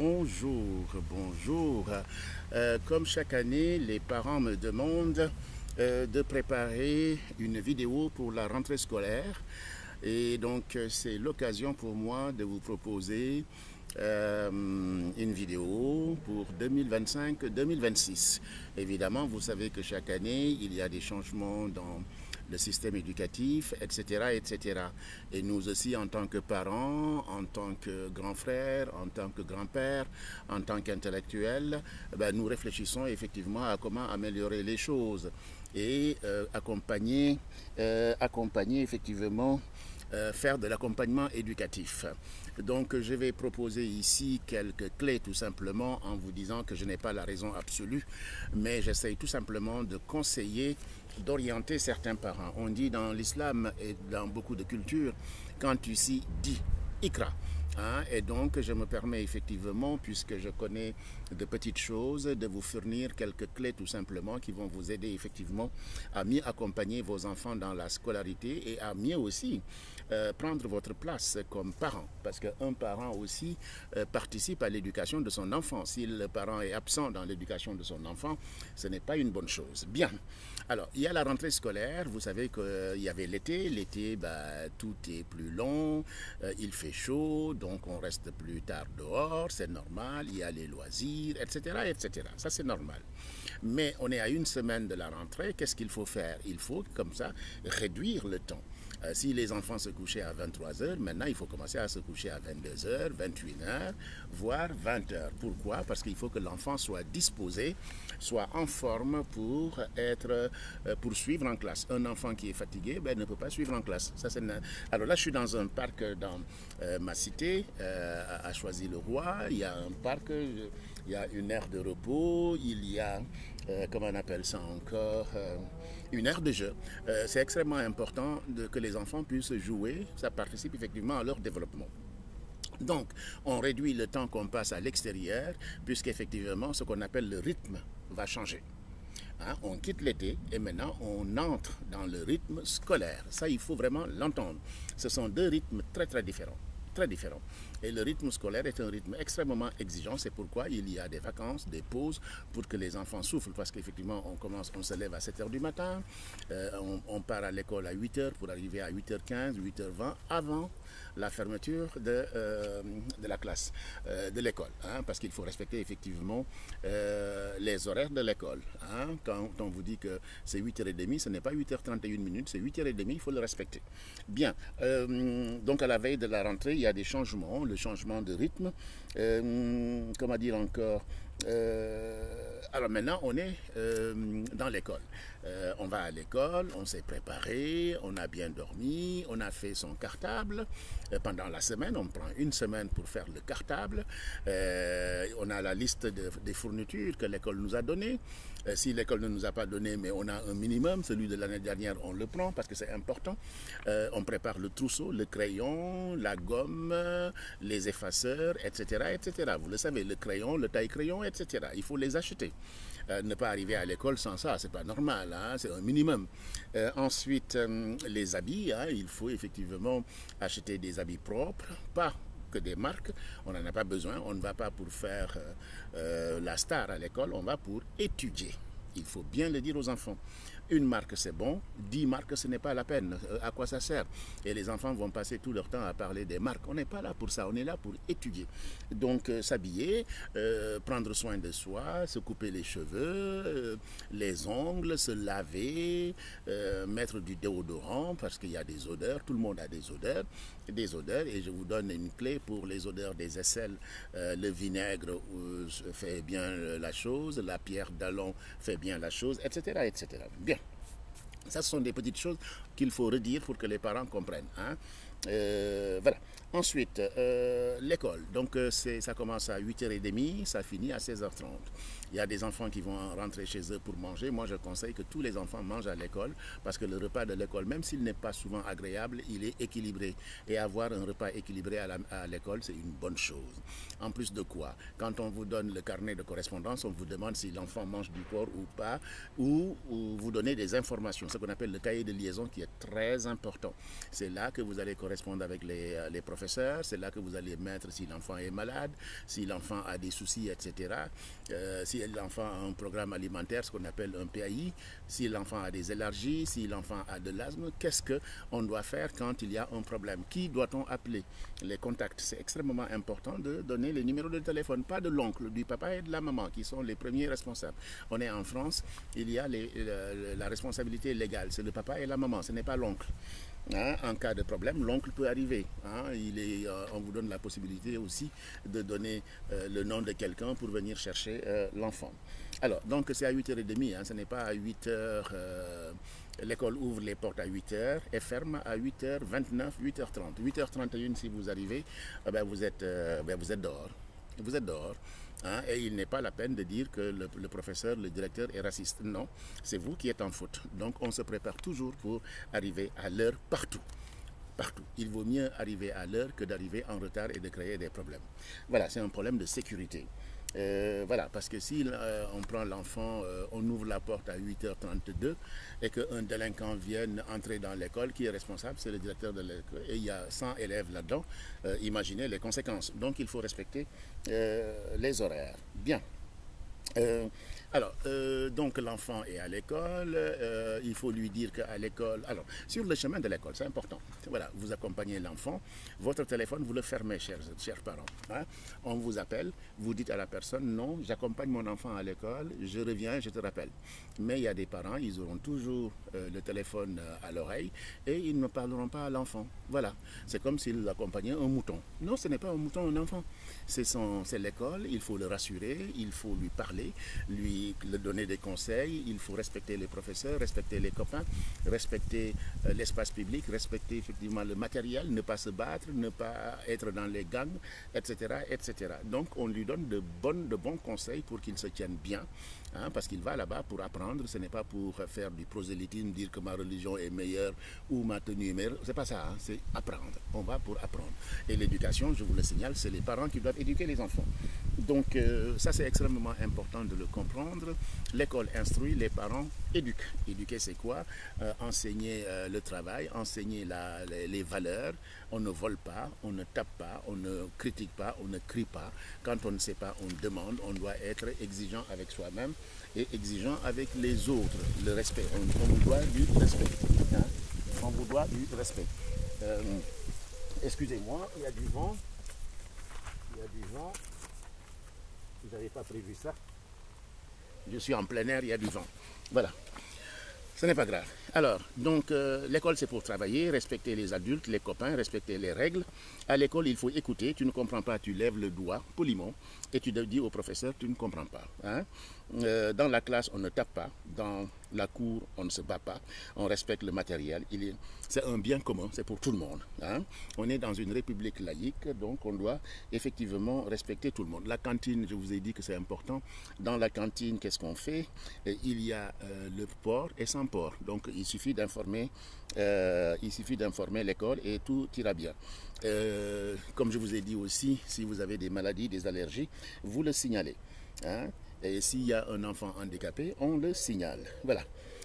Bonjour, bonjour. Comme chaque année, les parents me demandent de préparer une vidéo pour la rentrée scolaire. Et donc, c'est l'occasion pour moi de vous proposer une vidéo pour 2025-2026. Évidemment, vous savez que chaque année, il y a des changements dans le système éducatif, etc., etc. Et nous aussi, en tant que parents, en tant que grands frères, en tant que grands-pères, en tant qu'intellectuels, nous réfléchissons effectivement à comment améliorer les choses et accompagner effectivement faire de l'accompagnement éducatif. Donc je vais proposer ici quelques clés tout simplement en vous disant que je n'ai pas la raison absolue, mais j'essaye tout simplement de conseiller, d'orienter certains parents. On dit dans l'islam et dans beaucoup de cultures, quand tu dis Ikra. Et donc, je me permets effectivement, puisque je connais de petites choses, de vous fournir quelques clés tout simplement qui vont vous aider effectivement à mieux accompagner vos enfants dans la scolarité et à mieux aussi prendre votre place comme parent. Parce qu'un parent aussi participe à l'éducation de son enfant. Si le parent est absent dans l'éducation de son enfant, ce n'est pas une bonne chose. Bien. Alors, il y a la rentrée scolaire. Vous savez qu'il y avait l'été. L'été, tout est plus long. Il fait chaud. Donc, on reste plus tard dehors, c'est normal, il y a les loisirs, etc., etc. Ça, c'est normal. Mais on est à une semaine de la rentrée, qu'est-ce qu'il faut faire? Il faut, comme ça, réduire le temps. Si les enfants se couchaient à 23h, maintenant il faut commencer à se coucher à 22h, 21h, voire 20h. Pourquoi? Parce qu'il faut que l'enfant soit disposé, soit en forme pour suivre en classe. Un enfant qui est fatigué ne peut pas suivre en classe. Ça, alors là, je suis dans un parc dans ma cité, à Choisy-le-Roi. Il y a un parc, il y a une aire de repos, il y a, comment on appelle ça encore, une aire de jeu. C'est extrêmement important que les enfants puissent jouer. Ça participe effectivement à leur développement. Donc, on réduit le temps qu'on passe à l'extérieur, puisqu'effectivement, ce qu'on appelle le rythme va changer. On quitte l'été et maintenant on entre dans le rythme scolaire. Ça, il faut vraiment l'entendre. Ce sont deux rythmes très très différents. Très différents. Et le rythme scolaire est un rythme extrêmement exigeant. C'est pourquoi il y a des vacances, des pauses pour que les enfants soufflent. Parce qu'effectivement, on se lève à 7h du matin, on part à l'école à 8h pour arriver à 8h15, 8h20 avant la fermeture de la classe, de l'école. Parce qu'il faut respecter effectivement les horaires de l'école. Quand on vous dit que c'est 8h30, ce n'est pas 8h31, c'est 8h30, il faut le respecter. Bien, donc à la veille de la rentrée, il y a des changements, le changement de rythme, comment dire encore, alors maintenant on est dans l'école. On va à l'école, on s'est préparé, on a bien dormi, on a fait son cartable. Pendant la semaine, on prend une semaine pour faire le cartable. On a la liste des fournitures que l'école nous a données. Si l'école ne nous a pas donné, mais on a un minimum, celui de l'année dernière, on le prend parce que c'est important. On prépare le trousseau, le crayon, la gomme, les effaceurs, etc., etc. Vous le savez, le crayon, le taille-crayon, etc. Il faut les acheter. Ne pas arriver à l'école sans ça, c'est pas normal, c'est un minimum. Ensuite, les habits, il faut effectivement acheter des habits propres, pas que des marques, on n'en a pas besoin, on ne va pas pour faire la star à l'école, on va pour étudier. Il faut bien le dire aux enfants. Une marque c'est bon, 10 marques ce n'est pas la peine. À quoi ça sert? Et les enfants vont passer tout leur temps à parler des marques. On n'est pas là pour ça, on est là pour étudier. Donc s'habiller, prendre soin de soi, se couper les cheveux, les ongles, se laver, mettre du déodorant parce qu'il y a des odeurs, tout le monde a des odeurs, et je vous donne une clé pour les odeurs des aisselles. Le vinaigre fait bien la chose, la pierre d'Alon fait bien la chose, etc., etc. Bien. Ça, ce sont des petites choses qu'il faut redire pour que les parents comprennent. Voilà. Ensuite, l'école. Donc, ça commence à 8h30, ça finit à 16h30. Il y a des enfants qui vont rentrer chez eux pour manger. Moi, je conseille que tous les enfants mangent à l'école parce que le repas de l'école, même s'il n'est pas souvent agréable, il est équilibré. Et avoir un repas équilibré à l'école, c'est une bonne chose. En plus de quoi, quand on vous donne le carnet de correspondance, on vous demande si l'enfant mange du porc ou pas, ou vous donnez des informations, ce qu'on appelle le cahier de liaison qui est très important. C'est là que vous allez correspondre correspondre avec les professeurs, c'est là que vous allez mettre si l'enfant est malade, si l'enfant a des soucis, etc. Si l'enfant a un programme alimentaire, ce qu'on appelle un PAI, si l'enfant a des allergies, si l'enfant a de l'asthme, qu'est-ce qu'on doit faire quand il y a un problème? Qui doit-on appeler? Les contacts, c'est extrêmement important de donner les numéros de téléphone, pas de l'oncle, du papa et de la maman qui sont les premiers responsables. On est en France, il y a la responsabilité légale, c'est le papa et la maman, ce n'est pas l'oncle. Hein, en cas de problème, l'oncle peut arriver. Hein, on vous donne la possibilité aussi de donner le nom de quelqu'un pour venir chercher l'enfant. Alors, donc c'est à 8h30, hein, ce n'est pas à 8h. L'école ouvre les portes à 8h et ferme à 8h29, 8h30. 8h31, si vous arrivez, vous êtes dehors. Vous êtes dehors. Hein, et il n'est pas la peine de dire que le professeur, le directeur est raciste. Non, c'est vous qui êtes en faute. Donc on se prépare toujours pour arriver à l'heure partout. Partout. Il vaut mieux arriver à l'heure que d'arriver en retard et de créer des problèmes. Voilà, c'est un problème de sécurité. Voilà, parce que si on prend l'enfant, on ouvre la porte à 8h32 et qu'un délinquant vienne entrer dans l'école, qui est responsable? C'est le directeur de l'école. Et il y a 100 élèves là-dedans, imaginez les conséquences. Donc il faut respecter les horaires. Bien. Donc l'enfant est à l'école, il faut lui dire qu'à l'école, alors sur le chemin de l'école, c'est important, voilà, vous accompagnez l'enfant, votre téléphone, vous le fermez, chers parents, hein? On vous appelle, vous dites à la personne, non, j'accompagne mon enfant à l'école, je reviens, je te rappelle. Mais il y a des parents, ils auront toujours le téléphone à l'oreille et ils ne parleront pas à l'enfant, voilà, c'est comme s'ils accompagnaient un mouton. Non, ce n'est pas un mouton, un enfant, c'est l'école, il faut le rassurer, il faut lui parler, lui donner des conseils, il faut respecter les professeurs, respecter les copains, respecter l'espace public, respecter effectivement le matériel, ne pas se battre, ne pas être dans les gangs, etc., etc. Donc on lui donne de bons conseils pour qu'il se tienne bien, hein, parce qu'il va là-bas pour apprendre, ce n'est pas pour faire du prosélytisme, dire que ma religion est meilleure ou ma tenue est meilleure, c'est pas ça, hein, c'est apprendre, on va pour apprendre. Et l'éducation, je vous le signale, c'est les parents qui doivent éduquer les enfants. Donc ça c'est extrêmement important de le comprendre. L'école instruit, les parents éduquent. Éduquer c'est quoi? Enseigner le travail, enseigner les valeurs. On ne vole pas, on ne tape pas, on ne critique pas, on ne crie pas. Quand on ne sait pas, on demande. On doit être exigeant avec soi-même et exigeant avec les autres. Le respect, on vous doit du respect. Hein? On vous doit du respect. Excusez-moi, il y a du vent. Il y a du vent. Vous n'avez pas prévu ça. Je suis en plein air, il y a du vent. Voilà. Ce n'est pas grave. Alors, donc, l'école, c'est pour travailler, respecter les adultes, les copains, respecter les règles. À l'école, il faut écouter. Tu ne comprends pas, tu lèves le doigt poliment et tu dis au professeur, tu ne comprends pas. Hein? Dans la classe, on ne tape pas. Dans la cour, on ne se bat pas. On respecte le matériel. C'est un bien commun, c'est pour tout le monde. Hein? On est dans une république laïque, donc on doit effectivement respecter tout le monde. La cantine, je vous ai dit que c'est important. Dans la cantine, qu'est-ce qu'on fait? Il y a le port et sans port. Donc, il suffit d'informer l'école et tout ira bien. Comme je vous ai dit aussi, si vous avez des maladies, des allergies, vous le signalez. Hein? Et s'il y a un enfant handicapé, on le signale. Voilà.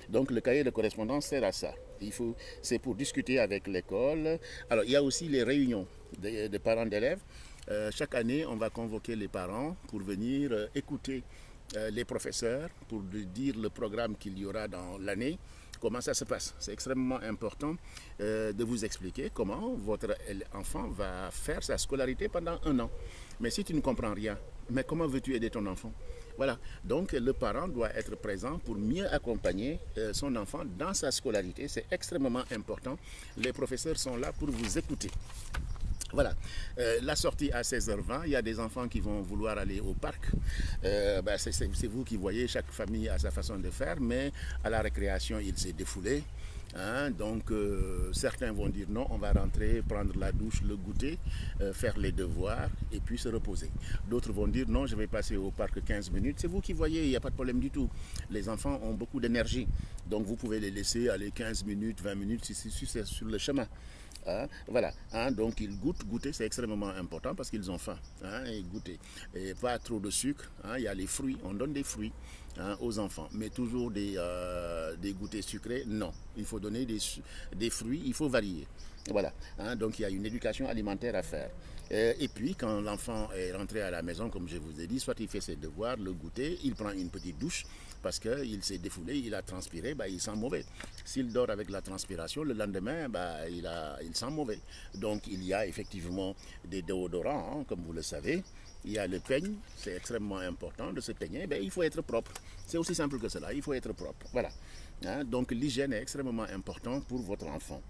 Donc le cahier de correspondance sert à ça. C'est pour discuter avec l'école. Alors il y a aussi les réunions de parents d'élèves. Chaque année, on va convoquer les parents pour venir écouter les professeurs, pour dire le programme qu'il y aura dans l'année. Comment ça se passe? C'est extrêmement important de vous expliquer comment votre enfant va faire sa scolarité pendant 1 an. Mais si tu ne comprends rien, mais comment veux-tu aider ton enfant? Voilà, donc le parent doit être présent pour mieux accompagner son enfant dans sa scolarité. C'est extrêmement important. Les professeurs sont là pour vous écouter. Voilà, la sortie à 16h20, il y a des enfants qui vont vouloir aller au parc. C'est vous qui voyez, chaque famille a sa façon de faire, mais à la récréation, il s'est défoulé. Hein, donc certains vont dire non, on va rentrer, prendre la douche, le goûter, faire les devoirs et puis se reposer. D'autres vont dire non, je vais passer au parc 15 minutes. C'est vous qui voyez, il n'y a pas de problème du tout. Les enfants ont beaucoup d'énergie, donc vous pouvez les laisser aller 15 minutes, 20 minutes si c'est sur le chemin. Hein, voilà, hein, donc ils goûter c'est extrêmement important parce qu'ils ont faim, hein, et goûter, et pas trop de sucre, hein, il y a les fruits, on donne des fruits, hein, aux enfants. Mais toujours des goûters sucrés, non. Il faut donner des fruits, il faut varier. Voilà, hein, donc il y a une éducation alimentaire à faire. Et puis quand l'enfant est rentré à la maison, comme je vous ai dit, soit il fait ses devoirs, le goûter, il prend une petite douche parce qu'il s'est défoulé, il a transpiré, bah, il sent mauvais. S'il dort avec la transpiration, le lendemain, bah, il sent mauvais. Donc il y a effectivement des déodorants, hein, comme vous le savez. Il y a le peigne, c'est extrêmement important de se peigner, ben, il faut être propre. C'est aussi simple que cela, il faut être propre. Voilà. Hein, donc l'hygiène est extrêmement importante pour votre enfant.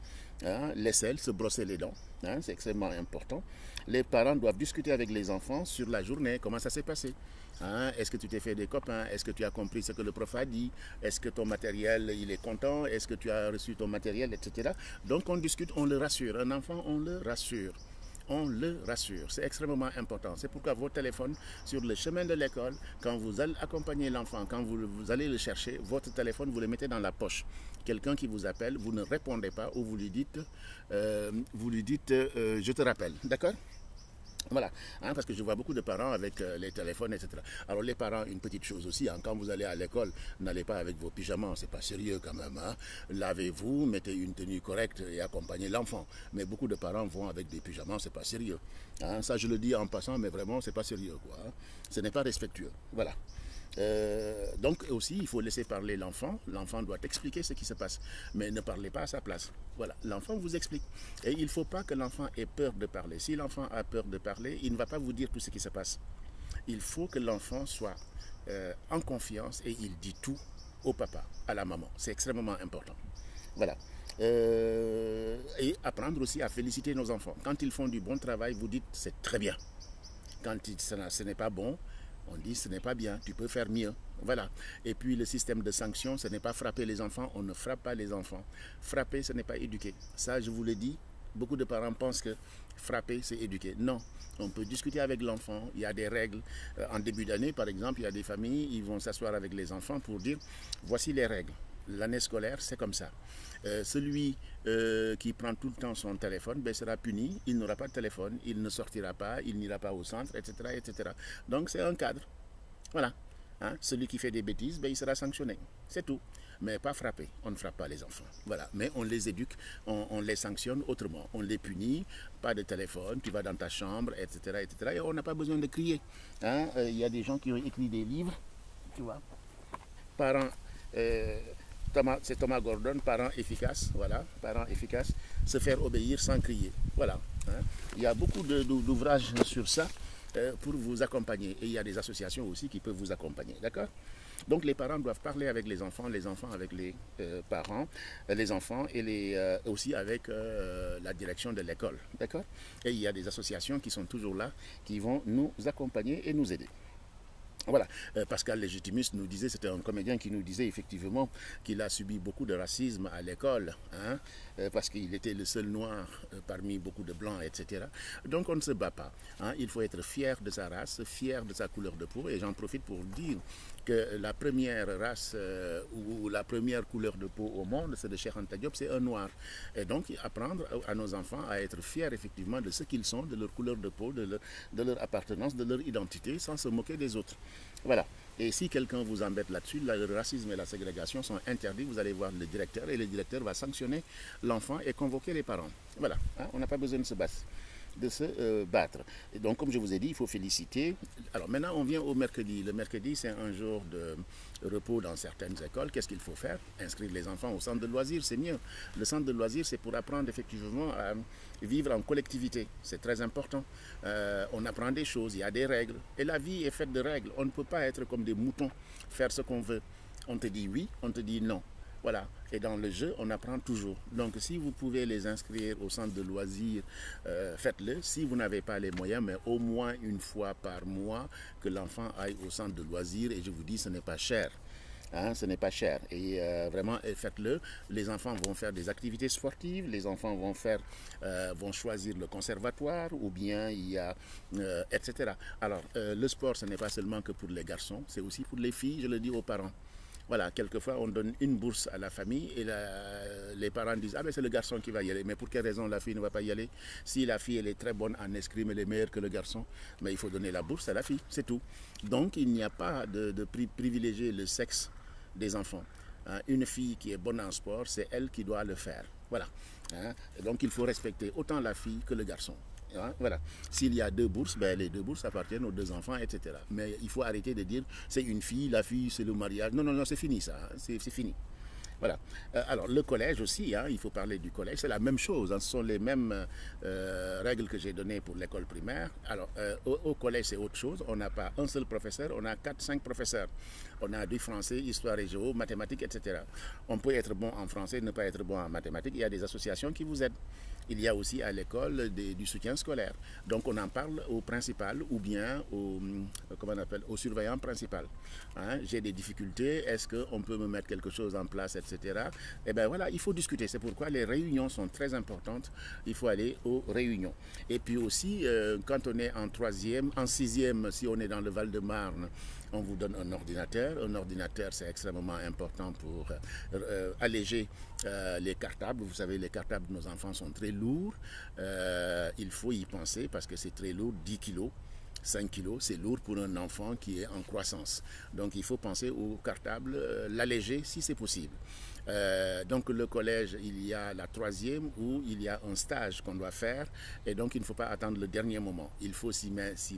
Hein, l'aisselle, se brosser les dents, hein, c'est extrêmement important. Les parents doivent discuter avec les enfants sur la journée, comment ça s'est passé. Hein, est-ce que tu t'es fait des copains? Est-ce que tu as compris ce que le prof a dit? Est-ce que ton matériel, il est content? Est-ce que tu as reçu ton matériel, etc. Donc on discute, on le rassure. Un enfant, on le rassure. On le rassure, c'est extrêmement important. C'est pourquoi vos téléphones, sur le chemin de l'école, quand vous allez accompagner l'enfant, quand vous allez le chercher, votre téléphone, vous le mettez dans la poche. Quelqu'un qui vous appelle, vous ne répondez pas ou vous lui dites, je te rappelle, d'accord? Voilà, hein, parce que je vois beaucoup de parents avec les téléphones, etc. Alors les parents, une petite chose aussi, hein, quand vous allez à l'école, n'allez pas avec vos pyjamas, c'est pas sérieux quand même. Hein. Lavez-vous, mettez une tenue correcte et accompagnez l'enfant. Mais beaucoup de parents vont avec des pyjamas, c'est pas sérieux. Hein. Ça je le dis en passant, mais vraiment c'est pas sérieux, quoi. Hein. Ce n'est pas respectueux. Voilà. Donc aussi, il faut laisser parler l'enfant. L'enfant doit expliquer ce qui se passe, mais ne parlez pas à sa place. Voilà, l'enfant vous explique. Et il ne faut pas que l'enfant ait peur de parler. Si l'enfant a peur de parler, il ne va pas vous dire tout ce qui se passe. Il faut que l'enfant soit en confiance et il dit tout au papa, à la maman. C'est extrêmement important. Voilà. Et apprendre aussi à féliciter nos enfants. Quand ils font du bon travail, vous dites c'est très bien. Quand ce n'est pas bon, on dit ce n'est pas bien, tu peux faire mieux. Voilà. Et puis le système de sanctions, ce n'est pas frapper les enfants, on ne frappe pas les enfants. Frapper, ce n'est pas éduquer. Ça, je vous le dis, beaucoup de parents pensent que frapper, c'est éduquer. Non, on peut discuter avec l'enfant, il y a des règles. En début d'année, par exemple, il y a des familles, ils vont s'asseoir avec les enfants pour dire, voici les règles. L'année scolaire, c'est comme ça. Celui qui prend tout le temps son téléphone ben, sera puni, il n'aura pas de téléphone, il ne sortira pas, il n'ira pas au centre, etc. etc. Donc c'est un cadre. Voilà. Hein? Celui qui fait des bêtises, ben, il sera sanctionné. C'est tout. Mais pas frappé. On ne frappe pas les enfants. Voilà. Mais on les éduque, on les sanctionne autrement. On les punit, pas de téléphone, tu vas dans ta chambre, etc. etc. Et on n'a pas besoin de crier. Hein? Y a des gens qui ont écrit des livres, tu vois. Parents... c'est Thomas Gordon, parent efficace, voilà, parent efficace, se faire obéir sans crier, voilà. Hein. Il y a beaucoup d'ouvrages sur ça pour vous accompagner et il y a des associations aussi qui peuvent vous accompagner, d'accord? Donc les parents doivent parler avec les enfants avec les parents, les enfants et aussi avec la direction de l'école, d'accord? Et il y a des associations qui sont toujours là, qui vont nous accompagner et nous aider. Voilà, Pascal Légitimus nous disait, c'était un comédien qui nous disait effectivement qu'il a subi beaucoup de racisme à l'école, hein, parce qu'il était le seul noir parmi beaucoup de blancs, etc. Donc on ne se bat pas, hein, il faut être fier de sa race, fier de sa couleur de peau, et j'en profite pour dire que la première race ou la première couleur de peau au monde, c'est de Cheikh Anta Diop, c'est un noir. Et donc apprendre à nos enfants à être fiers effectivement de ce qu'ils sont, de leur couleur de peau, de leur appartenance, de leur identité, sans se moquer des autres. Voilà. Et si quelqu'un vous embête là-dessus, le racisme et la ségrégation sont interdits, vous allez voir le directeur et le directeur va sanctionner l'enfant et convoquer les parents. Voilà, hein, on n'a pas besoin de se battre. Et donc, comme je vous ai dit, il faut féliciter. Alors maintenant, on vient au mercredi. Le mercredi, c'est un jour de repos dans certaines écoles. Qu'est-ce qu'il faut faire? Inscrire les enfants au centre de loisirs, c'est mieux. Le centre de loisirs, c'est pour apprendre effectivement à vivre en collectivité. C'est très important. On apprend des choses, il y a des règles. Et la vie est faite de règles. On ne peut pas être comme des moutons, faire ce qu'on veut. On te dit oui, on te dit non. Voilà, et dans le jeu, on apprend toujours. Donc, si vous pouvez les inscrire au centre de loisirs, faites-le. Si vous n'avez pas les moyens, mais au moins une fois par mois, que l'enfant aille au centre de loisirs. Et je vous dis, ce n'est pas cher. Hein, ce n'est pas cher. Et vraiment, faites-le. Les enfants vont faire des activités sportives. Les enfants vont choisir le conservatoire ou bien il y a, etc. Alors, le sport, ce n'est pas seulement que pour les garçons, c'est aussi pour les filles, je le dis aux parents. Voilà, quelquefois on donne une bourse à la famille et les parents disent ah mais c'est le garçon qui va y aller. Mais pour quelle raison la fille ne va pas y aller? Si la fille elle est très bonne en escrime, elle est meilleure que le garçon, mais il faut donner la bourse à la fille, c'est tout. Donc il n'y a pas de privilégier le sexe des enfants. Une fille qui est bonne en sport, c'est elle qui doit le faire. Voilà. Donc il faut respecter autant la fille que le garçon. Voilà. S'il y a 2 bourses, ben les 2 bourses appartiennent aux 2 enfants, etc. Mais il faut arrêter de dire c'est une fille, la fille c'est le mariage. Non, non, non, c'est fini ça. C'est fini. Voilà. Alors le collège aussi, il faut parler du collège, c'est la même chose, ce sont les mêmes règles que j'ai données pour l'école primaire. Alors au collège c'est autre chose, on n'a pas un seul professeur, on a 4-5 professeurs. On a du français, histoire et géo, mathématiques, etc. On peut être bon en français, ne pas être bon en mathématiques, il y a des associations qui vous aident. Il y a aussi à l'école du soutien scolaire. Donc on en parle au principal ou bien au surveillant principal. J'ai des difficultés, est-ce qu'on peut me mettre quelque chose en place, etc. Eh bien voilà, il faut discuter. C'est pourquoi les réunions sont très importantes. Il faut aller aux réunions. Et puis aussi, quand on est en 3e, en 6e, si on est dans le Val-de-Marne, on vous donne un ordinateur. Un ordinateur, c'est extrêmement important pour alléger les cartables. Vous savez, les cartables de nos enfants sont très lourds. Il faut y penser parce que c'est très lourd, 10 kilos. 5 kilos, c'est lourd pour un enfant qui est en croissance. Donc il faut penser au cartable, l'alléger si c'est possible. Donc le collège, il y a la 3e où il y a un stage qu'on doit faire et donc il ne faut pas attendre le dernier moment. Il faut s'y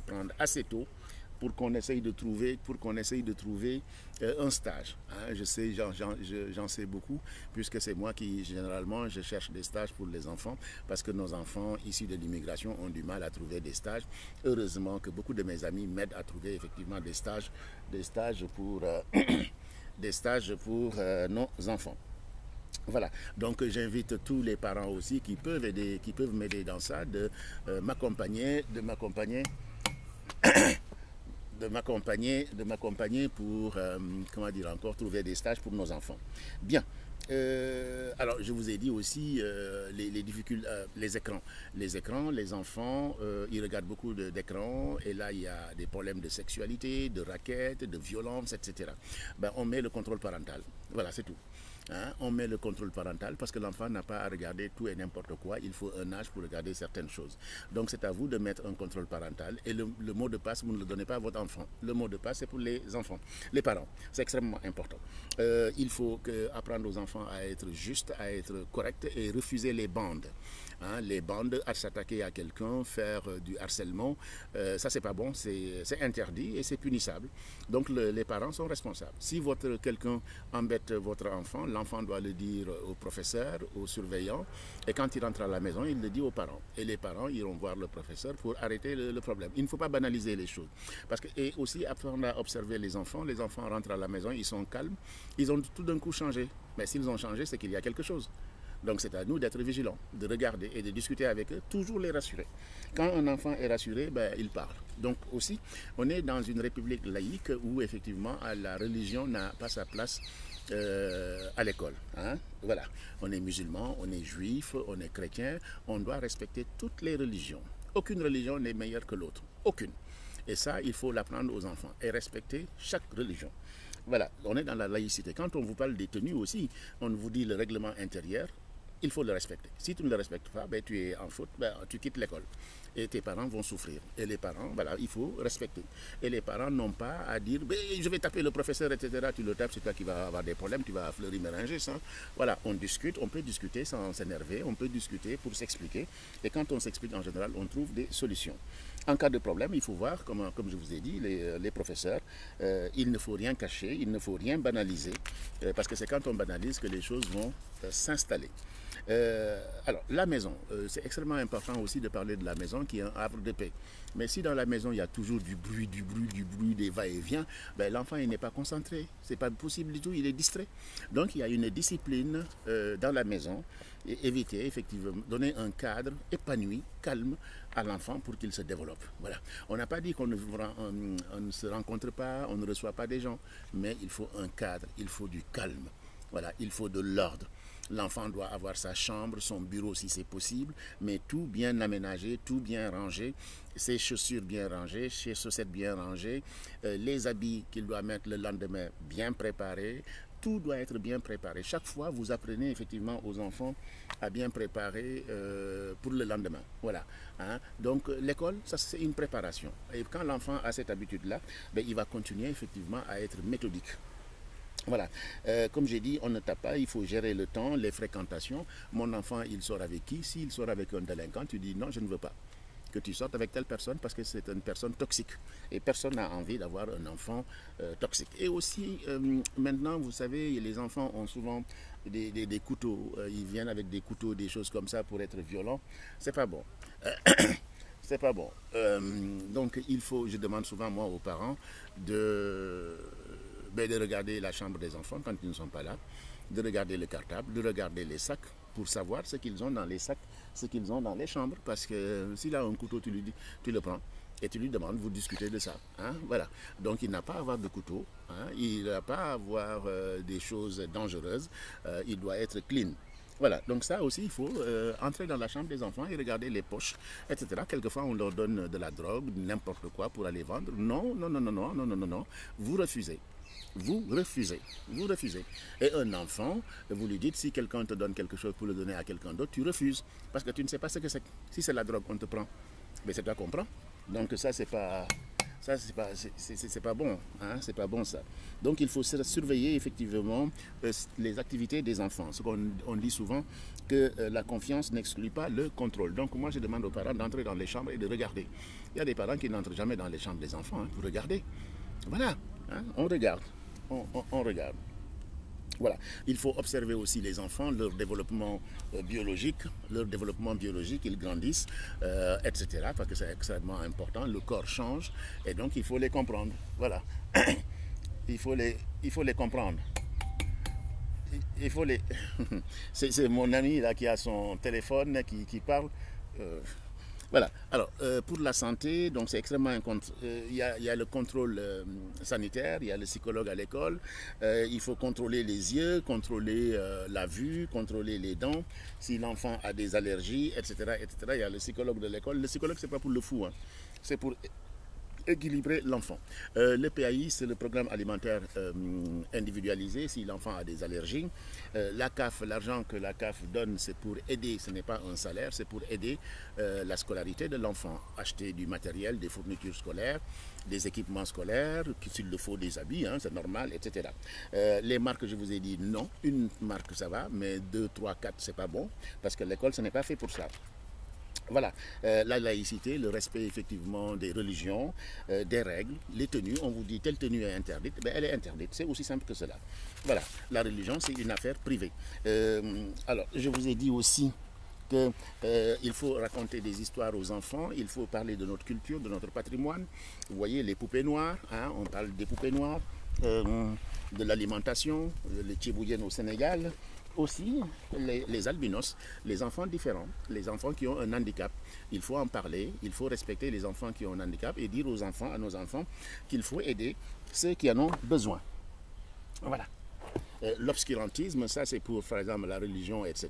prendre assez tôt pour qu'on essaye de trouver, un stage. Je sais, j'en sais beaucoup, puisque c'est moi qui, généralement, je cherche des stages pour les enfants, parce que nos enfants issus de l'immigration ont du mal à trouver des stages. Heureusement que beaucoup de mes amis m'aident à trouver effectivement des stages pour, nos enfants. Voilà, donc j'invite tous les parents aussi qui peuvent m'aider dans ça, de m'accompagner pour, trouver des stages pour nos enfants. Bien. Alors, je vous ai dit aussi les difficultés, les écrans. Les écrans, les enfants, ils regardent beaucoup d'écrans et là, il y a des problèmes de sexualité, de raquettes, de violence, etc. Ben, on met le contrôle parental. Voilà, c'est tout. On met le contrôle parental parce que l'enfant n'a pas à regarder tout et n'importe quoi. Il faut un âge pour regarder certaines choses. Donc c'est à vous de mettre un contrôle parental. Et le mot de passe, vous ne le donnez pas à votre enfant. Le mot de passe, c'est pour les enfants, les parents. C'est extrêmement important. Il faut apprendre aux enfants à être justes, à être corrects et refuser les bandes. Les bandes, à s'attaquer à quelqu'un, faire du harcèlement, ça c'est pas bon, c'est interdit et c'est punissable. Donc les parents sont responsables. Si quelqu'un embête votre enfant, l'enfant doit le dire au professeur, au surveillant, et quand il rentre à la maison, il le dit aux parents. Et les parents iront voir le professeur pour arrêter le problème. Il ne faut pas banaliser les choses. Et aussi apprendre à observer les enfants rentrent à la maison, ils sont calmes, ils ont tout d'un coup changé. Mais s'ils ont changé, c'est qu'il y a quelque chose. Donc c'est à nous d'être vigilants, de regarder et de discuter avec eux, toujours les rassurer. Quand un enfant est rassuré, il parle. Donc aussi, on est dans une république laïque où effectivement la religion n'a pas sa place à l'école. Voilà, on est musulman, on est juif, on est chrétien, on doit respecter toutes les religions. Aucune religion n'est meilleure que l'autre, aucune. Et ça, il faut l'apprendre aux enfants et respecter chaque religion. Voilà, on est dans la laïcité. Quand on vous parle des tenues aussi, on vous dit le règlement intérieur, il faut le respecter. Si tu ne le respectes pas, tu es en faute, tu quittes l'école. Et tes parents vont souffrir. Et les parents, voilà, il faut respecter. Et les parents n'ont pas à dire, je vais taper le professeur, etc. Tu le tapes, c'est toi qui vas avoir des problèmes, tu vas fleurir mélanger ça. Voilà, on discute, on peut discuter sans s'énerver, on peut discuter pour s'expliquer. Et quand on s'explique, en général, on trouve des solutions. En cas de problème, il faut voir, comme je vous ai dit, les professeurs, il ne faut rien cacher, il ne faut rien banaliser, parce que c'est quand on banalise que les choses vont s'installer. Alors, la maison, c'est extrêmement important aussi de parler de la maison qui est un havre de paix. Mais si dans la maison, il y a toujours du bruit, des va-et-vient, l'enfant il n'est pas concentré. C'est pas possible du tout, il est distrait. Donc, il y a une discipline dans la maison et éviter, effectivement, donner un cadre épanoui, calme à l'enfant pour qu'il se développe. Voilà. On n'a pas dit qu'on ne se rencontre pas, on ne reçoit pas des gens, mais il faut un cadre, il faut du calme. Voilà, il faut de l'ordre. L'enfant doit avoir sa chambre, son bureau si c'est possible, mais tout bien aménagé, tout bien rangé, ses chaussures bien rangées, ses chaussettes bien rangées, les habits qu'il doit mettre le lendemain bien préparés. Tout doit être bien préparé. Chaque fois, vous apprenez effectivement aux enfants à bien préparer pour le lendemain. Voilà. Hein? Donc, l'école, ça c'est une préparation. Et quand l'enfant a cette habitude-là, ben, il va continuer effectivement à être méthodique. Voilà, comme j'ai dit, on ne tape pas, il faut gérer le temps, les fréquentations. Mon enfant, il sort avec qui? S'il sort avec un délinquant, tu dis non, je ne veux pas que tu sortes avec telle personne parce que c'est une personne toxique. Et personne n'a envie d'avoir un enfant toxique. Et aussi, maintenant, vous savez, les enfants ont souvent des couteaux. Ils viennent avec des couteaux, des choses comme ça pour être violents. C'est pas bon. C'est pas bon. Donc, il faut, je demande souvent, moi, aux parents, de regarder la chambre des enfants quand ils ne sont pas là, de regarder le cartable, de regarder les sacs pour savoir ce qu'ils ont dans les sacs, ce qu'ils ont dans les chambres. Parce que s'il a un couteau, tu lui dis, tu le prends et tu lui demandes, vous discutez de ça. Hein, voilà. Donc il n'a pas à avoir de couteau, hein, il n'a pas à avoir des choses dangereuses, il doit être clean. Voilà, donc ça aussi, il faut entrer dans la chambre des enfants et regarder les poches, etc. Quelquefois, on leur donne de la drogue, n'importe quoi pour aller vendre. Non, non, non, non, non, non, non, non, non, vous refusez. Vous refusez, vous refusez. Et un enfant, vous lui dites, si quelqu'un te donne quelque chose pour le donner à quelqu'un d'autre, tu refuses. Parce que tu ne sais pas ce que c'est. Si c'est la drogue, on te prend. Mais c'est toi qu'on prend. Donc ça, c'est pas... Ça, c'est pas bon, hein? C'est pas bon ça. Donc il faut surveiller effectivement les activités des enfants. Ce qu'on dit souvent, que la confiance n'exclut pas le contrôle. Donc moi je demande aux parents d'entrer dans les chambres et de regarder. Il y a des parents qui n'entrent jamais dans les chambres des enfants, hein, pour regarder. Voilà, hein? On regarde, on regarde. Voilà, il faut observer aussi les enfants, leur développement biologique, ils grandissent, etc. Parce que c'est extrêmement important, le corps change et donc il faut les comprendre. Voilà, il faut les comprendre. Il faut les... c'est mon ami là qui a son téléphone qui parle. Voilà. Alors, pour la santé, donc c'est extrêmement il y a le contrôle sanitaire, il y a le psychologue à l'école, il faut contrôler les yeux, contrôler la vue, contrôler les dents, si l'enfant a des allergies, etc., etc. Il y a le psychologue de l'école. Le psychologue, c'est pas pour le fou, hein. C'est pour équilibrer l'enfant. Le PAI, c'est le programme alimentaire individualisé si l'enfant a des allergies. La CAF, l'argent que la CAF donne, c'est pour aider, ce n'est pas un salaire, c'est pour aider la scolarité de l'enfant. Acheter du matériel, des fournitures scolaires, des équipements scolaires, s'il le faut des habits, hein, c'est normal, etc. Les marques, je vous ai dit non, une marque ça va, mais 2, 3, 4, c'est pas bon, parce que l'école, ce n'est pas fait pour ça. Voilà, la laïcité, le respect effectivement des religions, des règles, les tenues. On vous dit telle tenue est interdite, ben, elle est interdite, c'est aussi simple que cela. Voilà, la religion c'est une affaire privée. Alors, je vous ai dit aussi qu'il faut raconter des histoires aux enfants, il faut parler de notre culture, de notre patrimoine. Vous voyez les poupées noires, hein, on parle des poupées noires, de l'alimentation, les tchéboudiennes au Sénégal. Aussi, les albinos, les enfants différents, les enfants qui ont un handicap. Il faut en parler, il faut respecter les enfants qui ont un handicap et dire aux enfants, à nos enfants, qu'il faut aider ceux qui en ont besoin. Voilà. L'obscurantisme, ça c'est pour, par exemple, la religion, etc.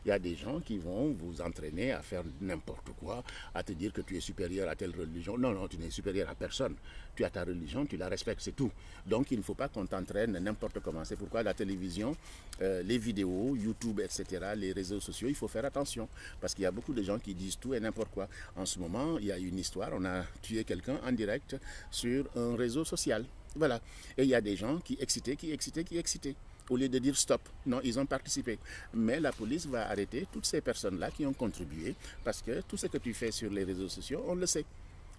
Il y a des gens qui vont vous entraîner à faire n'importe quoi, à te dire que tu es supérieur à telle religion. Non, non, tu n'es supérieur à personne. Tu as ta religion, tu la respectes, c'est tout. Donc il ne faut pas qu'on t'entraîne n'importe comment. C'est pourquoi la télévision, les vidéos, YouTube, etc., les réseaux sociaux, il faut faire attention. Parce qu'il y a beaucoup de gens qui disent tout et n'importe quoi. En ce moment, il y a une histoire, on a tué quelqu'un en direct sur un réseau social. Voilà. Et il y a des gens qui excitaient. Au lieu de dire stop, non, ils ont participé. Mais la police va arrêter toutes ces personnes-là qui ont contribué parce que tout ce que tu fais sur les réseaux sociaux, on le sait.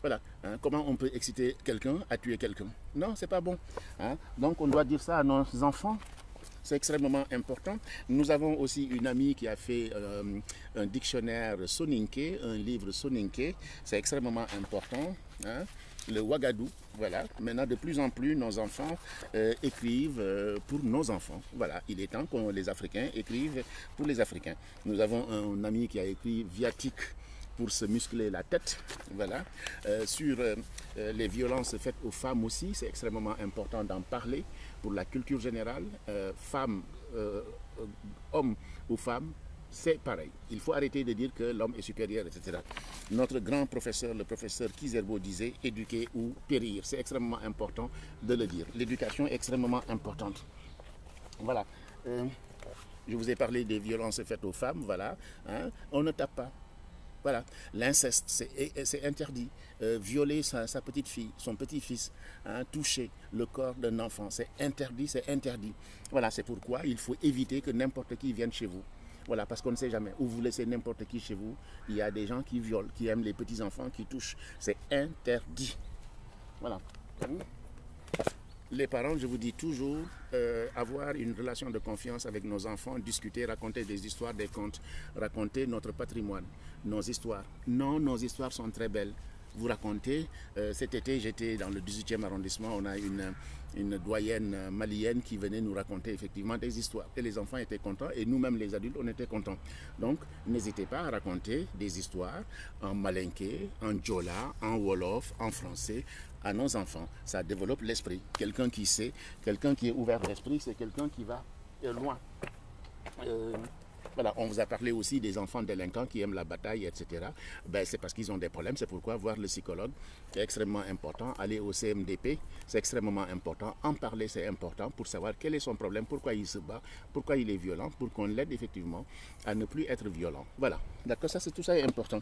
Voilà. Hein, comment on peut exciter quelqu'un à tuer quelqu'un? Non, c'est pas bon. Hein? Donc on doit dire ça à nos enfants. C'est extrêmement important. Nous avons aussi une amie qui a fait un dictionnaire soninké, un livre soninké. C'est extrêmement important. Hein? Le Ouagadou, voilà. Maintenant, de plus en plus, nos enfants écrivent pour nos enfants. Voilà, il est temps que les Africains écrivent pour les Africains. Nous avons un ami qui a écrit Viatique pour se muscler la tête. Voilà. Sur les violences faites aux femmes aussi, c'est extrêmement important d'en parler pour la culture générale. Femmes, hommes ou femmes, c'est pareil. Il faut arrêter de dire que l'homme est supérieur, etc. Notre grand professeur, le professeur Kizerbo, disait « éduquer ou périr ». C'est extrêmement important de le dire. L'éducation est extrêmement importante. Voilà. Je vous ai parlé des violences faites aux femmes. Voilà. Hein? On ne tape pas. Voilà, l'inceste, c'est interdit. Violer sa petite fille, son petit-fils, hein, toucher le corps d'un enfant, c'est interdit, c'est interdit. Voilà, c'est pourquoi il faut éviter que n'importe qui vienne chez vous. Voilà, parce qu'on ne sait jamais. Où vous laissez n'importe qui chez vous, il y a des gens qui violent, qui aiment les petits-enfants, qui touchent. C'est interdit. Voilà. Les parents, je vous dis toujours, avoir une relation de confiance avec nos enfants, discuter, raconter des histoires, des contes, raconter notre patrimoine, nos histoires. Non, nos histoires sont très belles. Vous racontez, cet été j'étais dans le 18e arrondissement, on a une doyenne malienne qui venait nous raconter effectivement des histoires. Et les enfants étaient contents et nous-mêmes les adultes, on était contents. Donc n'hésitez pas à raconter des histoires en malinké, en djola, en wolof, en français à nos enfants. Ça développe l'esprit. Quelqu'un qui sait, quelqu'un qui est ouvert d'esprit, c'est quelqu'un qui va loin. Voilà, on vous a parlé aussi des enfants délinquants qui aiment la bataille, etc. Ben, c'est parce qu'ils ont des problèmes, c'est pourquoi voir le psychologue est extrêmement important. Aller au CMDP, c'est extrêmement important. En parler, c'est important pour savoir quel est son problème, pourquoi il se bat, pourquoi il est violent, pour qu'on l'aide effectivement à ne plus être violent. Voilà, d'accord, tout ça est important.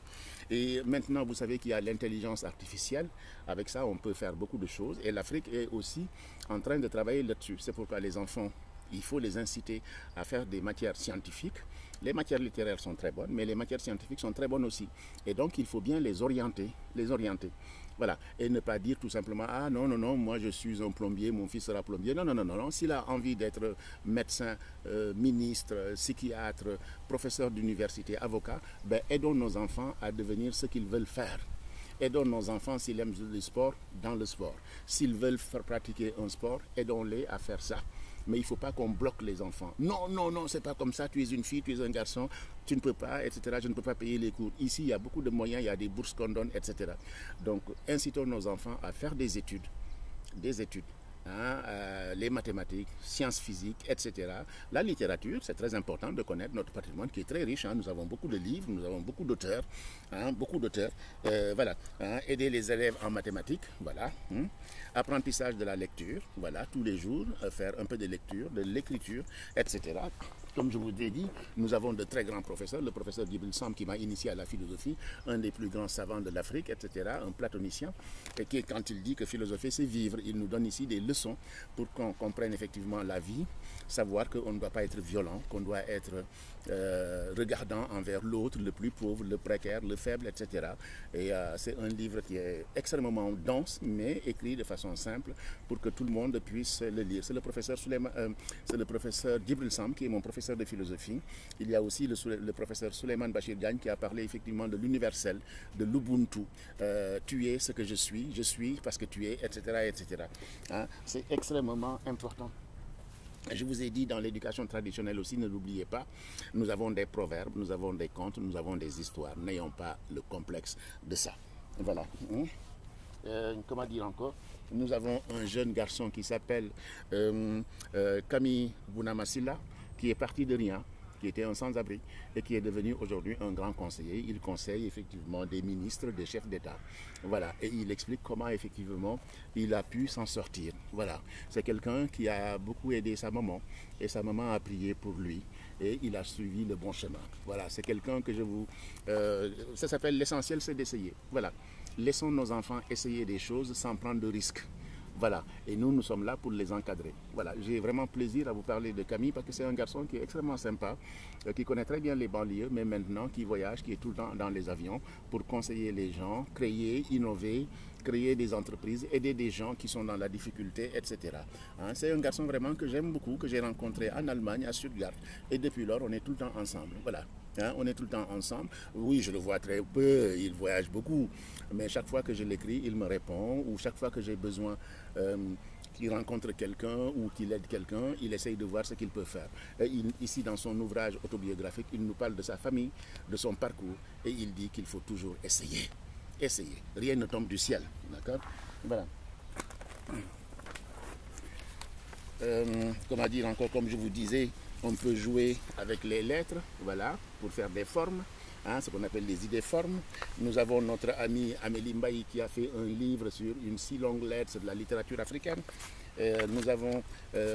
Et maintenant, vous savez qu'il y a l'intelligence artificielle. Avec ça, on peut faire beaucoup de choses. Et l'Afrique est aussi en train de travailler là-dessus. C'est pourquoi les enfants, il faut les inciter à faire des matières scientifiques. Les matières littéraires sont très bonnes, mais les matières scientifiques sont très bonnes aussi. Et donc, il faut bien les orienter. Voilà. Et ne pas dire tout simplement, ah non, non, non, moi je suis un plombier, mon fils sera plombier. Non, non, non, non, non. S'il a envie d'être médecin, ministre, psychiatre, professeur d'université, avocat, ben, aidons nos enfants à devenir ce qu'ils veulent faire. Aidons nos enfants s'ils aiment le sport, dans le sport. S'ils veulent pratiquer un sport, aidons-les à faire ça. Mais il ne faut pas qu'on bloque les enfants. Non, non, non, c'est pas comme ça. Tu es une fille, tu es un garçon, tu ne peux pas, etc. Je ne peux pas payer les cours. Ici, il y a beaucoup de moyens, il y a des bourses qu'on donne, etc. Donc, incitons nos enfants à faire des études. Hein, les mathématiques, sciences physiques, etc. La littérature, c'est très important de connaître notre patrimoine qui est très riche. Hein. Nous avons beaucoup de livres, nous avons beaucoup d'auteurs. Hein, voilà. Hein. Aider les élèves en mathématiques, voilà. Apprentissage de la lecture, voilà, tous les jours, faire un peu de lecture, de l'écriture, etc. Comme je vous l'ai dit, nous avons de très grands professeurs. Le professeur Djibril Samb qui m'a initié à la philosophie, un des plus grands savants de l'Afrique, etc., un platonicien, et qui, quand il dit que philosophie, c'est vivre, il nous donne ici des leçons pour qu'on comprenne effectivement la vie, savoir qu'on ne doit pas être violent, qu'on doit être regardant envers l'autre, le plus pauvre, le précaire, le faible, etc. Et c'est un livre qui est extrêmement dense, mais écrit de façon simple pour que tout le monde puisse le lire. C'est le professeur Djibril Samb qui est mon professeur de philosophie. Il y a aussi le professeur Souleymane Bachir Diagne qui a parlé effectivement de l'universel, de l'Ubuntu. Tu es ce que je suis parce que tu es, etc. etc. Hein? C'est extrêmement important. Je vous ai dit, dans l'éducation traditionnelle aussi, ne l'oubliez pas, nous avons des proverbes, nous avons des contes, nous avons des histoires. N'ayons pas le complexe de ça. Voilà. Comment dire encore? Nous avons un jeune garçon qui s'appelle Camille Bounamasila, qui est parti de rien, qui était un sans-abri et qui est devenu aujourd'hui un grand conseiller. Il conseille effectivement des ministres, des chefs d'État. Voilà. Et il explique comment effectivement il a pu s'en sortir. Voilà. C'est quelqu'un qui a beaucoup aidé sa maman et sa maman a prié pour lui et il a suivi le bon chemin. Voilà. C'est quelqu'un que je vous... ça s'appelle l'essentiel, c'est d'essayer. Voilà. Laissons nos enfants essayer des choses sans prendre de risques. Voilà, et nous sommes là pour les encadrer. Voilà, j'ai vraiment plaisir à vous parler de Camille parce que c'est un garçon qui est extrêmement sympa, qui connaît très bien les banlieues, mais maintenant qui voyage, qui est tout le temps dans les avions pour conseiller les gens, créer, innover, créer des entreprises, aider des gens qui sont dans la difficulté, etc. Hein, c'est un garçon vraiment que j'aime beaucoup, que j'ai rencontré en Allemagne, à Stuttgart, et depuis lors, on est tout le temps ensemble. Voilà. Hein, on est tout le temps ensemble. Oui, je le vois très peu, il voyage beaucoup. Mais chaque fois que je l'écris, il me répond. Ou chaque fois que j'ai besoin il rencontre quelqu'un ou qu'il aide quelqu'un, il essaye de voir ce qu'il peut faire. Et ici, dans son ouvrage autobiographique, il nous parle de sa famille, de son parcours, et il dit qu'il faut toujours essayer. Essayer. Rien ne tombe du ciel. D'accord? Voilà. Comment dire encore, comme je vous disais, on peut jouer avec les lettres, voilà, pour faire des formes, hein, ce qu'on appelle les idées-formes. Nous avons notre amie Amélie Mbaye qui a fait un livre sur une si longue lettre de la littérature africaine. Nous avons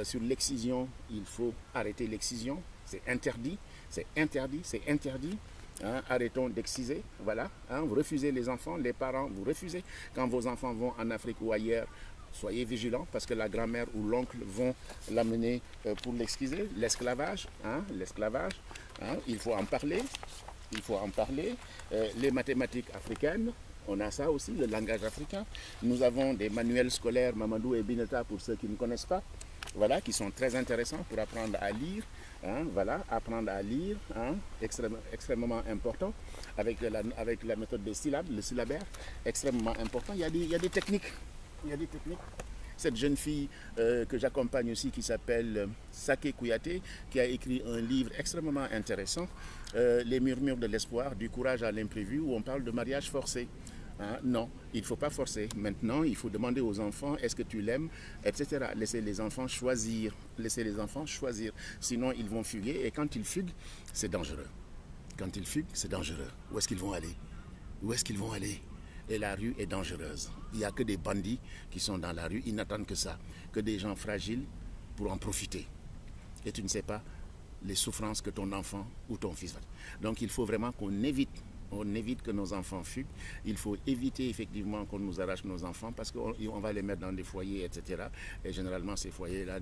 sur l'excision, il faut arrêter l'excision, c'est interdit, c'est interdit, c'est interdit. Hein, arrêtons d'exciser, voilà. Hein, vous refusez les enfants, les parents, vous refusez. Quand vos enfants vont en Afrique ou ailleurs, soyez vigilants parce que la grand-mère ou l'oncle vont l'amener pour l'exciser. L'esclavage, hein, l'esclavage, hein, il faut en parler. Il faut en parler. Les mathématiques africaines, on a ça aussi, le langage africain. Nous avons des manuels scolaires, Mamadou et Bineta, pour ceux qui ne connaissent pas, voilà, qui sont très intéressants pour apprendre à lire. Hein, voilà, apprendre à lire, hein, extrêmement important, avec la méthode des syllabes, le syllabaire, extrêmement important. Il y a des techniques. Il y a des techniques. Cette jeune fille que j'accompagne aussi, qui s'appelle Saké Kouyaté, qui a écrit un livre extrêmement intéressant, Les murmures de l'espoir, du courage à l'imprévu, où on parle de mariage forcé. Hein, non, il ne faut pas forcer. Maintenant, il faut demander aux enfants, est-ce que tu l'aimes, etc. Laissez les enfants choisir. Laissez les enfants choisir. Sinon, ils vont fuguer. Et quand ils fuguent, c'est dangereux. Quand ils fuguent, c'est dangereux. Où est-ce qu'ils vont aller? Où est-ce qu'ils vont aller? Et la rue est dangereuse. Il n'y a que des bandits qui sont dans la rue. Ils n'attendent que ça. Que des gens fragiles pour en profiter. Et tu ne sais pas les souffrances que ton enfant ou ton fils va. Donc, il faut vraiment qu'on évite. On évite que nos enfants fuguent. Il faut éviter effectivement qu'on nous arrache nos enfants parce qu'on va les mettre dans des foyers, etc. Et généralement, ces foyers-là,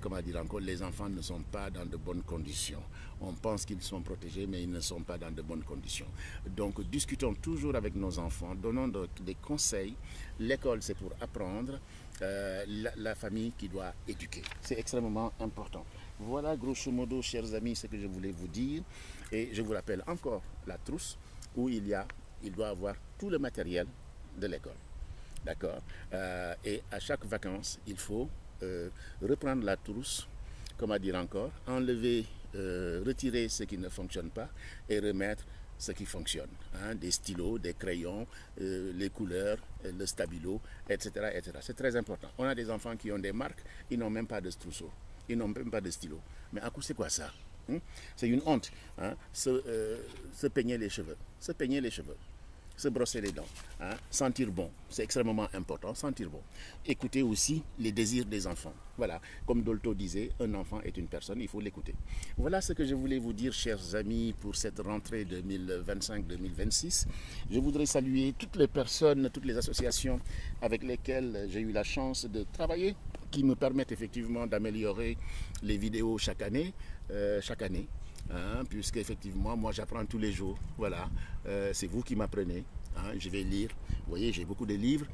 comment dire encore, les enfants ne sont pas dans de bonnes conditions. On pense qu'ils sont protégés, mais ils ne sont pas dans de bonnes conditions. Donc, discutons toujours avec nos enfants, donnons des conseils. L'école, c'est pour apprendre. La famille qui doit éduquer. C'est extrêmement important. Voilà, grosso modo, chers amis, ce que je voulais vous dire. Et je vous rappelle encore la trousse où il doit avoir tout le matériel de l'école. D'accord? Et à chaque vacances, il faut reprendre la trousse, comment dire encore, enlever, retirer ce qui ne fonctionne pas et remettre ce qui fonctionne, hein, des stylos, des crayons, les couleurs, le stabilo, etc., etc. C'est très important. On a des enfants qui ont des marques, ils n'ont même pas de trousseau, ils n'ont même pas de stylo. Mais à coup, c'est quoi ça? C'est une honte. Hein, se peigner les cheveux, se brosser les dents, hein, sentir bon, c'est extrêmement important, sentir bon. Écouter aussi les désirs des enfants. Voilà, comme Dolto disait, un enfant est une personne, il faut l'écouter. Voilà ce que je voulais vous dire, chers amis, pour cette rentrée 2025-2026. Je voudrais saluer toutes les personnes, toutes les associations avec lesquelles j'ai eu la chance de travailler, qui me permettent effectivement d'améliorer les vidéos chaque année. Hein, puisque effectivement moi j'apprends tous les jours, voilà, c'est vous qui m'apprenez, hein, je vais lire, vous voyez, j'ai beaucoup de livres,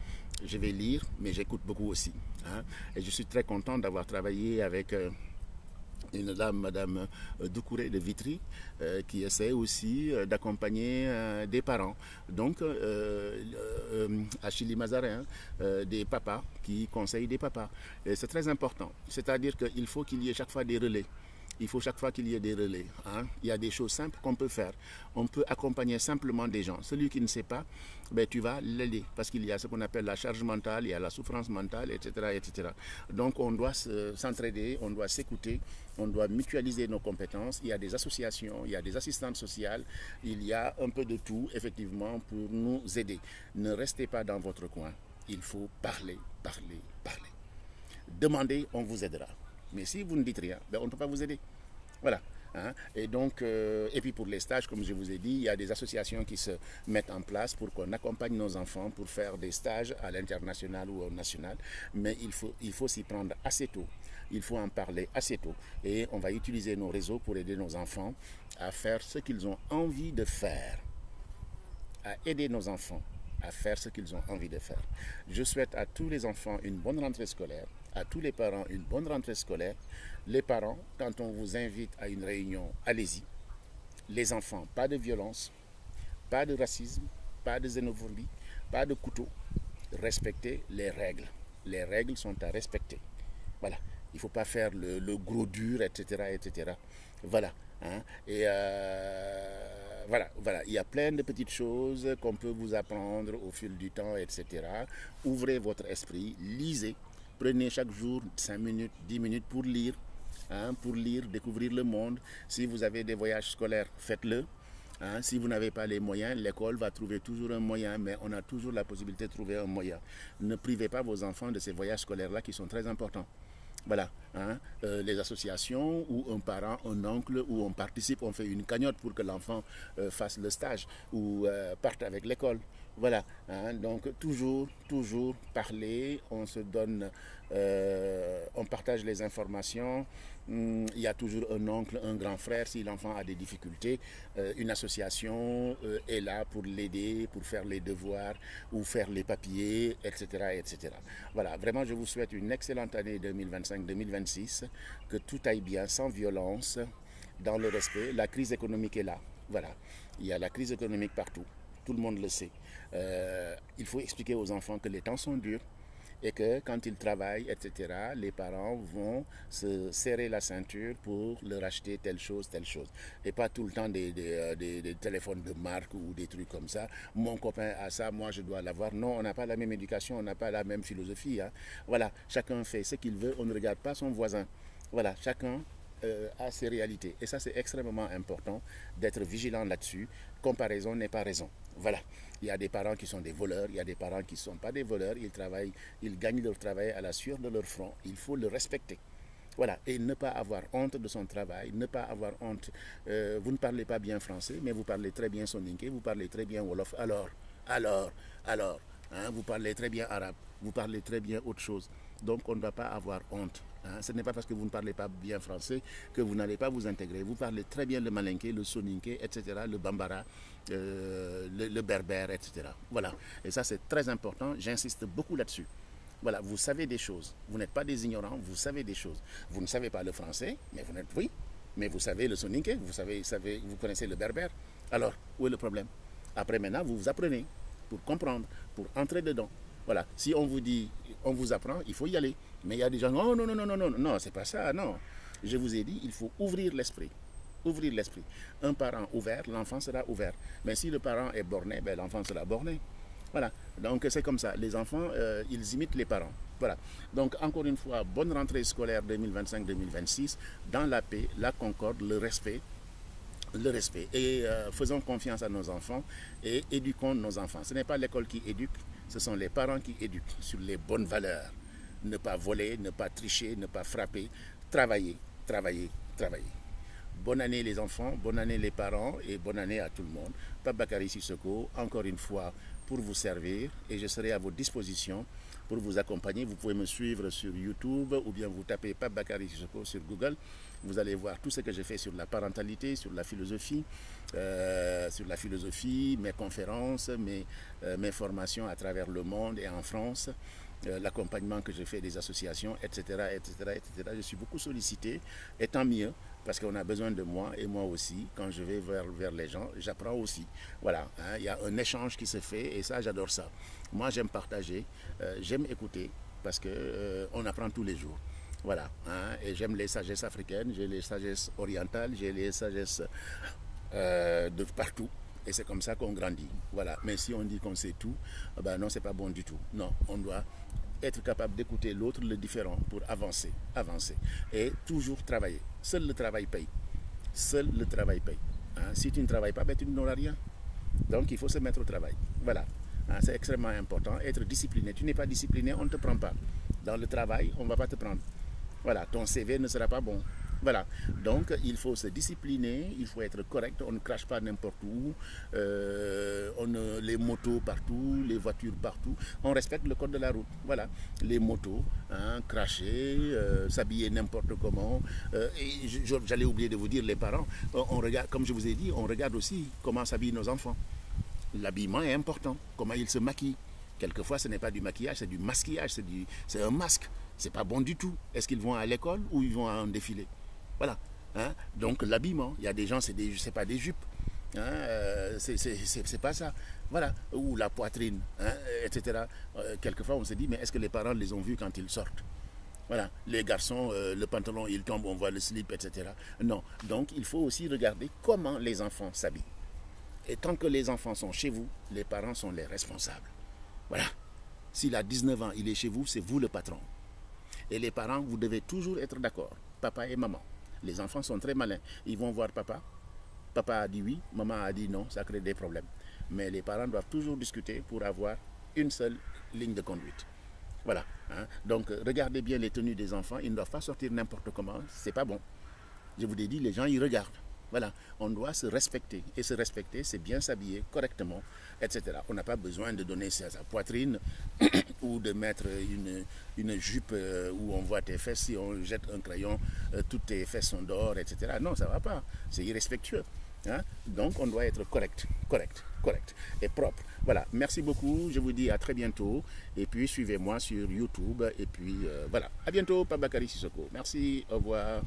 je vais lire, mais j'écoute beaucoup aussi, hein, et je suis très content d'avoir travaillé avec une dame, Madame Doucouré de Vitry, qui essaie aussi d'accompagner des parents, donc Achille Mazarin, des papas qui conseillent des papas, et c'est très important, c'est-à-dire qu'il faut qu'il y ait chaque fois des relais. Il faut chaque fois qu'il y ait des relais. Hein. Il y a des choses simples qu'on peut faire. On peut accompagner simplement des gens. Celui qui ne sait pas, ben, tu vas l'aider. Parce qu'il y a ce qu'on appelle la charge mentale, il y a la souffrance mentale, etc. etc. Donc on doit s'entraider, on doit s'écouter, on doit mutualiser nos compétences. Il y a des associations, il y a des assistantes sociales, il y a un peu de tout, effectivement, pour nous aider. Ne restez pas dans votre coin. Il faut parler, parler, parler. Demandez, on vous aidera. Mais si vous ne dites rien, ben on ne peut pas vous aider. Voilà. Hein? Et donc, et puis pour les stages, comme je vous ai dit, il y a des associations qui se mettent en place pour qu'on accompagne nos enfants pour faire des stages à l'international ou au national. Mais il faut s'y prendre assez tôt. Il faut en parler assez tôt. Et on va utiliser nos réseaux pour aider nos enfants à faire ce qu'ils ont envie de faire. À aider nos enfants à faire ce qu'ils ont envie de faire. Je souhaite à tous les enfants une bonne rentrée scolaire, à tous les parents une bonne rentrée scolaire. Les parents, quand on vous invite à une réunion, allez-y. Les enfants, pas de violence, pas de racisme, pas de xénophobie, pas de couteau. Respectez les règles. Les règles sont à respecter. Voilà. Il ne faut pas faire le gros dur, etc., etc. Voilà. Hein. Et voilà, voilà. Il y a plein de petites choses qu'on peut vous apprendre au fil du temps, etc. Ouvrez votre esprit, lisez. Prenez chaque jour 5 minutes, 10 minutes pour lire. Hein, pour lire, découvrir le monde. Si vous avez des voyages scolaires, faites-le. Hein, si vous n'avez pas les moyens, l'école va trouver toujours un moyen, mais on a toujours la possibilité de trouver un moyen. Ne privez pas vos enfants de ces voyages scolaires-là qui sont très importants. Voilà, hein, les associations où un parent, un oncle, où on participe, on fait une cagnotte pour que l'enfant fasse le stage ou parte avec l'école. Voilà, hein, donc toujours parler, on se donne, on partage les informations. Il y a toujours un oncle, un grand frère, si l'enfant a des difficultés. Une association est là pour l'aider, pour faire les devoirs ou faire les papiers, etc., etc. Voilà, vraiment, je vous souhaite une excellente année 2025-2026, que tout aille bien, sans violence, dans le respect. La crise économique est là. Voilà, il y a la crise économique partout. Tout le monde le sait. Il faut expliquer aux enfants que les temps sont durs et que quand ils travaillent, etc., les parents vont se serrer la ceinture pour leur acheter telle chose. Et pas tout le temps des téléphones de marque ou des trucs comme ça. Mon copain a ça, moi je dois l'avoir. Non, on n'a pas la même éducation, on n'a pas la même philosophie. Hein. Voilà, chacun fait ce qu'il veut, on ne regarde pas son voisin. Voilà, chacun à ses réalités. Et ça, c'est extrêmement important d'être vigilant là-dessus. Comparaison n'est pas raison. Voilà. Il y a des parents qui sont des voleurs, il y a des parents qui ne sont pas des voleurs, ils travaillent, ils gagnent leur travail à la sueur de leur front. Il faut le respecter. Voilà, et ne pas avoir honte de son travail, ne pas avoir honte. Vous ne parlez pas bien français, mais vous parlez très bien soninké, vous parlez très bien wolof. Alors, hein, vous parlez très bien arabe, vous parlez très bien autre chose. Donc on ne doit pas avoir honte. Hein. Ce n'est pas parce que vous ne parlez pas bien français que vous n'allez pas vous intégrer. Vous parlez très bien le malinké, le soninké, etc., le bambara, le berbère, etc. Voilà. Et ça, c'est très important. J'insiste beaucoup là-dessus. Voilà, vous savez des choses. Vous n'êtes pas des ignorants, vous savez des choses. Vous ne savez pas le français, mais vous n'êtes oui, mais vous savez le soninké, vous connaissez le berbère. Alors, où est le problème? Après, maintenant, vous apprenez pour comprendre, pour entrer dedans. Voilà, si on vous dit, on vous apprend, il faut y aller. Mais il y a des gens, non, c'est pas ça, non. Je vous ai dit, il faut ouvrir l'esprit. Ouvrir l'esprit. Un parent ouvert, l'enfant sera ouvert. Mais si le parent est borné, ben, l'enfant sera borné. Voilà, donc c'est comme ça. Les enfants, ils imitent les parents. Voilà, donc encore une fois, bonne rentrée scolaire 2025-2026, dans la paix, la concorde, le respect. Et faisons confiance à nos enfants et éduquons nos enfants. Ce n'est pas l'école qui éduque, ce sont les parents qui éduquent sur les bonnes valeurs. Ne pas voler, ne pas tricher, ne pas frapper, travailler. Bonne année les enfants, bonne année les parents et bonne année à tout le monde. Pape Bakary Sissoko, encore une fois, pour vous servir et je serai à votre disposition pour vous accompagner. Vous pouvez me suivre sur YouTube ou bien vous tapez Pape Bakary Sissoko sur Google. Vous allez voir tout ce que j'ai fait sur la parentalité, sur la philosophie, mes conférences, mes formations à travers le monde et en France, l'accompagnement que je fais des associations, etc., etc., etc. Je suis beaucoup sollicité et tant mieux parce qu'on a besoin de moi et moi aussi, quand je vais vers les gens, j'apprends aussi. Voilà, hein, il y a un échange qui se fait et ça, j'adore ça. Moi, j'aime partager, j'aime écouter parce qu'on apprend tous les jours. Voilà, hein, et j'aime les sagesses africaines, j'ai les sagesses orientales, j'ai les sagesses de partout. Et c'est comme ça qu'on grandit. Voilà. Mais si on dit qu'on sait tout, ben non, c'est pas bon du tout. Non, on doit être capable d'écouter l'autre, le différent, pour avancer. Et toujours travailler. Seul le travail paye. Hein? Si tu ne travailles pas, ben, tu n'auras rien. Donc il faut se mettre au travail. Voilà. Hein? C'est extrêmement important. Être discipliné. Tu n'es pas discipliné, on ne te prend pas. Dans le travail, on ne va pas te prendre. Voilà, ton CV ne sera pas bon. Voilà, donc il faut se discipliner, il faut être correct, on ne crache pas n'importe où, les motos partout, les voitures partout, on respecte le code de la route. Voilà, les motos, hein, cracher, s'habiller n'importe comment. Et j'allais oublier de vous dire, les parents, on regarde, comme je vous ai dit, on regarde aussi comment s'habillent nos enfants. L'habillement est important, comment ils se maquillent. Quelquefois, ce n'est pas du maquillage, c'est du masquillage, c'est un masque. C'est pas bon du tout. Est-ce qu'ils vont à l'école ou ils vont à un défilé? Voilà. Hein? Donc l'habillement, il y a des gens, c'est pas des jupes. Hein, c'est pas ça. Voilà. Ou la poitrine, hein, etc. Quelquefois, on se dit, mais est-ce que les parents les ont vus quand ils sortent? Voilà, les garçons, le pantalon, il tombe, on voit le slip, etc. Non, donc il faut aussi regarder comment les enfants s'habillent. Et tant que les enfants sont chez vous, les parents sont les responsables. Voilà. S'il a 19 ans, il est chez vous, c'est vous le patron. Et les parents, vous devez toujours être d'accord, papa et maman. Les enfants sont très malins. Ils vont voir papa. Papa a dit oui, maman a dit non, ça crée des problèmes. Mais les parents doivent toujours discuter pour avoir une seule ligne de conduite. Voilà. Hein. Donc, regardez bien les tenues des enfants. Ils ne doivent pas sortir n'importe comment. C'est pas bon. Je vous l'ai dit, les gens, ils regardent. Voilà. On doit se respecter. Et se respecter, c'est bien s'habiller correctement, etc. On n'a pas besoin de donner sa poitrine ou de mettre une jupe où on voit tes fesses. Si on jette un crayon, toutes tes fesses sont d'or, etc. Non, ça ne va pas. C'est irrespectueux. Hein? Donc, on doit être correct et propre. Voilà, merci beaucoup. Je vous dis à très bientôt. Et puis, suivez-moi sur YouTube. Et puis, voilà. À bientôt, Pabakari Sissoko. Merci, au revoir.